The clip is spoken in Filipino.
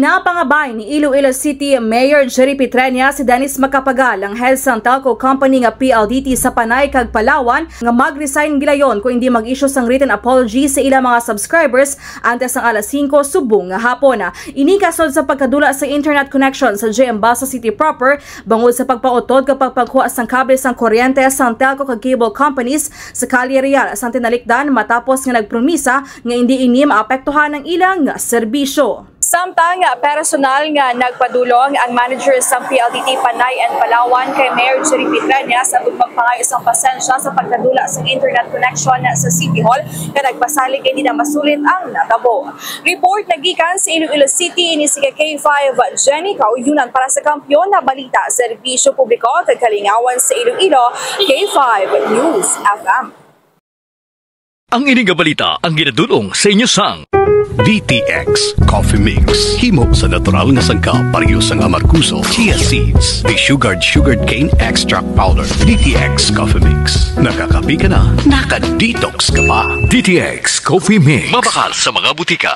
Napangabay ni Iloilo City Mayor Jerry Petrenia si Dennis Macapagal ang head sa telco company nga PLDT sa Panay kag Palawan nga mag-resign gilayon kung hindi mag-issue sang written apology sa ilang mga subscribers antes ng alas 5 subong nga hapon. Ini kasod sa pagkadula sa internet connection sa J.M.Basa City proper bangod sa pagpautod kapag pagkuha sang kable sang kuryente sa telco kag cable companies sa Calle Real sa Tinalikdan matapos nga nagpromisa nga hindi ini maapektuhan ang ilang serbisyo. Samtang personal nga nagpadulong ang manager sa PLDT Panay and Palawan kay Mayor Jerry Petrenia sa pagpapangayos ng pasensya sa pagkadula sa internet connection sa City Hall na nagpasalig hindi na masulit ang natabo. Report nagikan sa Iloilo City ni si K5 Jenny Kauyunan para sa Kampiyon na Balita, Serbisyo Publiko at Kalingawan sa Iloilo, K5 News FM. Ang ining balita ang ginadulong sa inyo sang DTX Coffee Mix. Himo sa natural nga sangka pareho sang amarkuso, chia seeds, sugared cane extract powder. DTX Coffee Mix. Nakakapi ka na, naka-detox ka pa. DTX Coffee Mix. Mabakal sa mga butika.